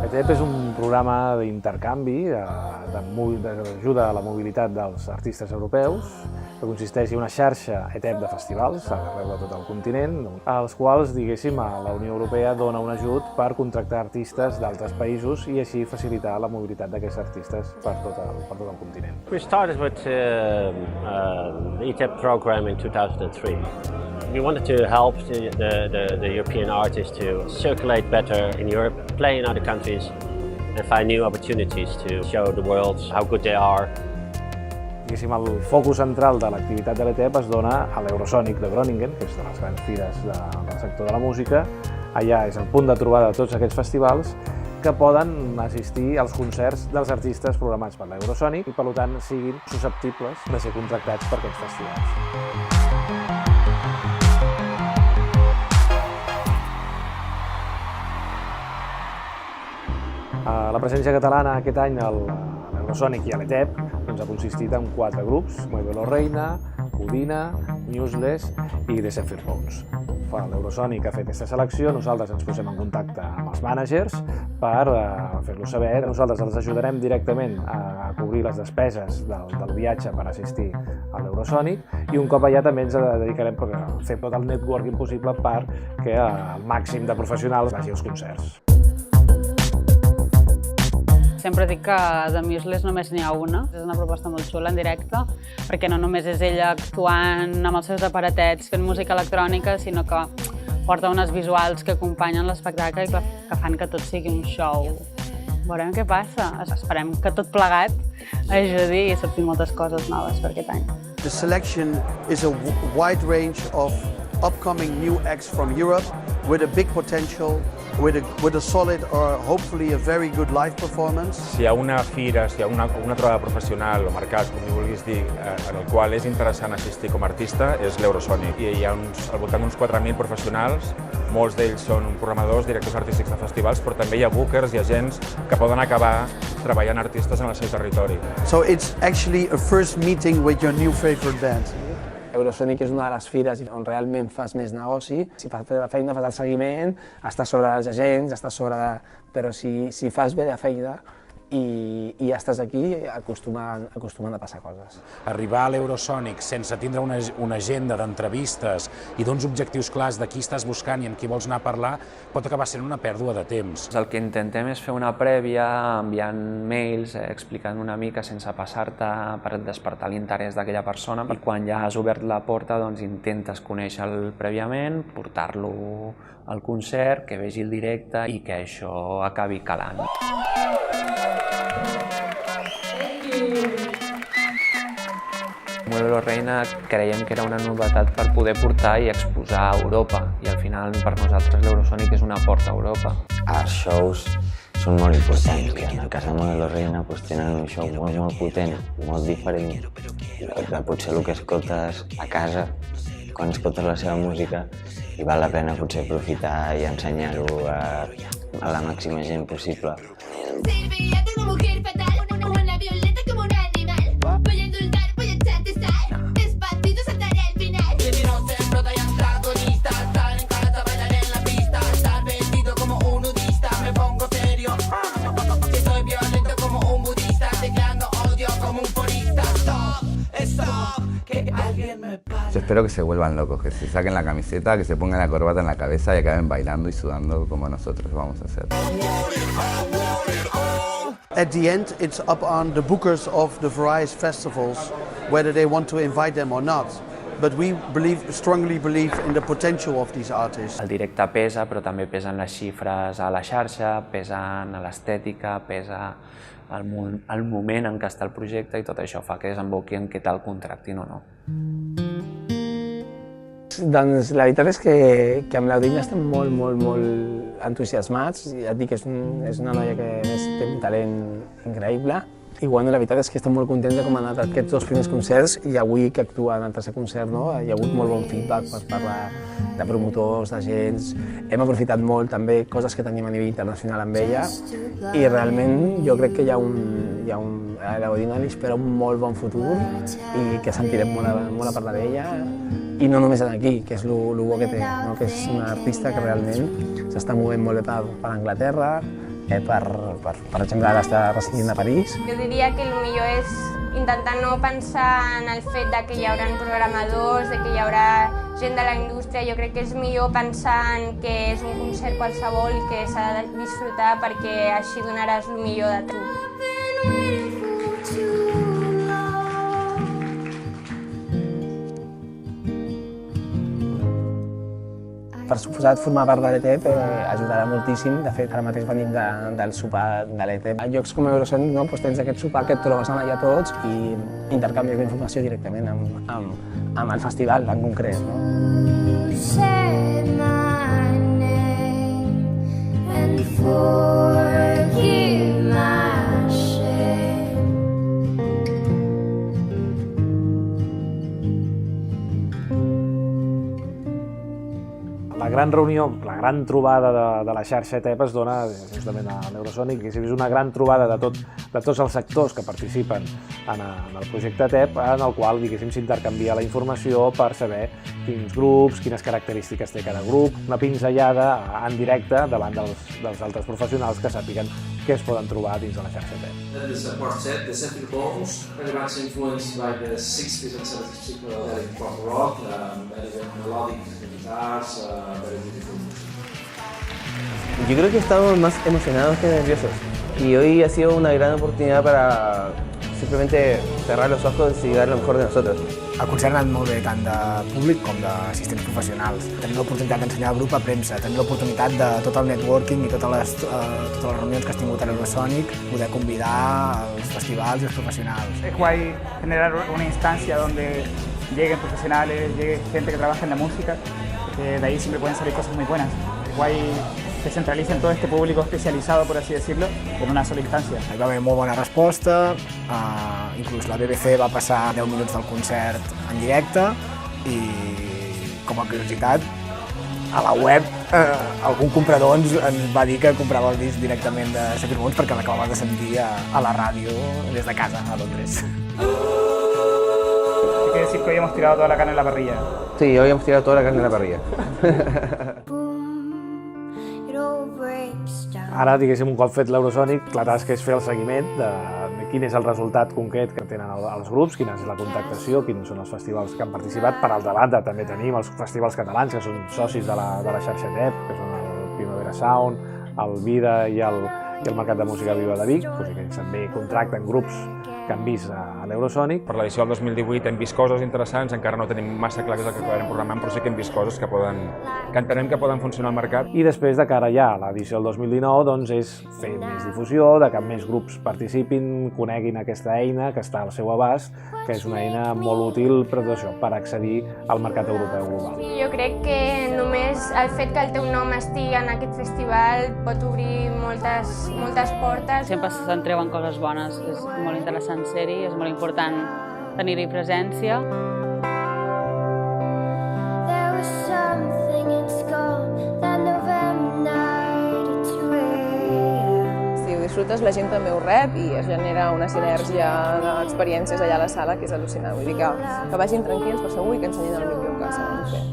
ETEP és un programa d'intercanvi, d'ajuda a la mobilitat dels artistes europeus, que consisteix en una xarxa ETEP de festivals arreu de tot el continent, als quals, diguéssim, la Unió Europea dona un ajut per contractar artistes d'altres països i així facilitar la mobilitat d'aquests artistes per tot el continent. We started with the ETEP program in 2003. We wanted to help the European artists to circulate better in Europe, play in other countries, and find new opportunities to show the world how good they are. El focus central de l'activitat de l'ETEP es dona a l'Eurosonic de Groningen, que és de les grans fires del sector de la música. Allà és el punt de trobada de tots aquests festivals que poden assistir als concerts dels artistes programats per l'Eurosonic i, per tant, siguin susceptibles de ser contractats per aquests festivals. La presència catalana aquest any a l'Eurosonic i a l'ETEP ha consistit en 4 grups: Muévelo Reina, Udina, Newsless i The Zephyr Bones. L'Eurosonic ha fet aquesta selecció, nosaltres ens posem en contacte amb els mànagers per fer-los saber. Nosaltres els ajudarem directament a cobrir les despeses del viatge per assistir a l'Eurosonic i un cop allà també ens dedicarem a fer tot el networking possible perquè el màxim de professionals vagi als concerts. Sempre dic que de Newsless només n'hi ha una. És una proposta molt xula en directe, perquè no només és ella actuant amb els seus aparatets fent música electrònica, sinó que porta unes visuals que acompanyen l'espectacle i que fan que tot sigui un show. Veurem què passa. Esperem que tot plegat ajudi i surtin moltes coses noves per aquest any. The selection is a wide range of upcoming new acts from Europe with a big potential, with a solid or hopefully a very good live performance. Si hi ha una fira, si hi ha una trobada professional o mercat, com hi vulguis dir, en el qual és interessant assistir com a artista, és l'Eurosonic. I hi ha al voltant d'uns 4.000 professionals, molts d'ells són programadors, directors artístics de festivals, però també hi ha bookers i agents que poden acabar treballant artistes en el seu territori. So it's actually a first meeting with your new favorite band. Eurosonic és una de les fires on realment fas més negoci. Si fas bé la feina, fas el seguiment, estàs sobre els agents, però si fas bé la feina i ja estàs aquí, acostumen a passar coses. Arribar a l'Eurosonic sense tindre una agenda d'entrevistes i d'uns objectius clars de qui estàs buscant i amb qui vols anar a parlar pot acabar sent una pèrdua de temps. El que intentem és fer una prèvia enviant mails, explicant una mica sense passar-te per despertar l'interès d'aquella persona i quan ja has obert la porta doncs intentes conèixer-lo prèviament, portar-lo al concert, que vegi el directe i que això acabi calant. Muévelo Reina creiem que era una novetat per poder portar i exposar a Europa i al final per nosaltres l'Eurosonic és una porta a Europa. Els shows són molt importants i en el cas de Muévelo Reina tenen un show molt potent, molt diferent de potser el que escoltes a casa quan escoltes la seva música i val la pena potser aprofitar i ensenyar-ho a la màxima gent possible. Yo espero que se vuelvan locos, que se saquen la camiseta, que se pongan la corbata en la cabeza y acaben bailando y sudando como nosotros vamos a hacer. At the end, it's up on the bookers of the various festivals whether they want to invite them or not. But we strongly believe in the potential of these artists. El directe pesa, però també pesen les xifres a la xarxa, pesen a l'estètica, pesa el moment en què està el projecte i tot això fa que desemboqui en què tal contractin o no. Doncs la veritat és que amb l'Audina estem molt entusiasmats. Ja et dic que és una noia que té un talent increïble. I la veritat és que estem molt contents de com han anat aquests 2 primers concerts i avui que actua en el tercer concert hi ha hagut molt bon feedback per parlar de promotors, d'agents. Hem aprofitat molt també coses que tenim a nivell internacional amb ella i realment jo crec que a l'Audina li espera un molt bon futur i que sentirem molt a parlar d'ella i no només aquí, que és el bo que té, no? Que és una artista que realment s'està movent molt bé per Anglaterra, per exemple, ara està residint a París. Jo diria que el millor és intentar no pensar en el fet de que hi haurà programadors, de que hi haurà gent de la indústria. Jo crec que és millor pensar en que és un concert qualsevol i que s'ha de disfrutar perquè així donaràs el millor de tu. Per suposat, formar part de l'ETEP ajudarà moltíssim. De fet, ara mateix venim del sopar de l'ETEP. A llocs com Eurosonic tens aquest sopar que et trobes allà tots i intercanvies d'informació directament amb el festival en concret. La gran reunió, la gran trobada de la xarxa ETEP es dona justament a l'Eurosonic, que és una gran trobada de tots els sectors que participen en el projecte ETEP, en el qual s'intercanvia la informació per saber quins grups, quines característiques té cada grup, una pinzellada en directe davant dels altres professionals que sàpiguen què es poden trobar dins de la xarxa ETEP. This quartet, the Zephyr Bones, very much influenced by the 60s and 70s psychedelic pop rock, very melodic guitars, very beautiful. Yo creo que estamos más emocionados que nerviosos y hoy ha sido una gran oportunidad para simplemente cerrar los ojos y dar lo mejor de nosotros. El concert ha anat molt bé tant de públic com d'assistents professionals. Tenim l'oportunitat d'ensenyar el grup a premsa, tenim l'oportunitat de tot el networking i totes les reunions que has tingut a l'Eurosonic, poder convidar als festivals i als professionals. Es guay generar una instancia donde lleguen profesionales, llegue gente que trabaja en la música, que de ahí siempre pueden salir cosas muy buenas. Es guay que centralicen todo este público especializado, por así decirlo, en una sola instancia. Hi va haver molt bona resposta, inclús la BBC va passar 10 minuts del concert en directe i, com a curiositat, a la web algun comprador ens va dir que comprava el disc directament de Zephyr Bones perquè l'acabava de sentir a la ràdio des de casa a Londres. Hay que decir que hoy hemos tirado toda la carne en la parrilla. Sí, hoy hemos tirado toda la carne en la parrilla. Ara, un cop fet l'Eurosonic, la tasca és fer el seguiment de quin és el resultat concret que tenen els grups, quina és la contactació, quins són els festivals que han participat. Per altra banda, també tenim els festivals catalans, que són socis de la xarxa ETEP, que són el Primavera Sound, el Vida i el Mercat de Música Viva de Vic, que també contracten grups que han vist a l'Eurosonic. Per l'edició del 2018 hem vist coses interessants, encara no tenim massa clar què és el que acabarem programant, però sí que hem vist coses que entenem que poden funcionar al mercat. I després, de cara ja a l'edició del 2019, doncs és fer més difusió, de que més grups participin, coneguin aquesta eina que està al seu abast, que és una eina molt útil per accedir al mercat europeu global. Sí, jo crec que només el fet que el teu nom estigui en aquest festival pot obrir moltes portes. Sempre se'n treuen coses bones, és molt interessant ser-hi, és molt important tenir-hi presència. Si ho disfrutes, la gent també ho rep i es genera una sinergia d'experiències allà a la sala que és al·lucinant. Vull dir que vagin tranquils, però segur i que ensenyin el millor que saben fer.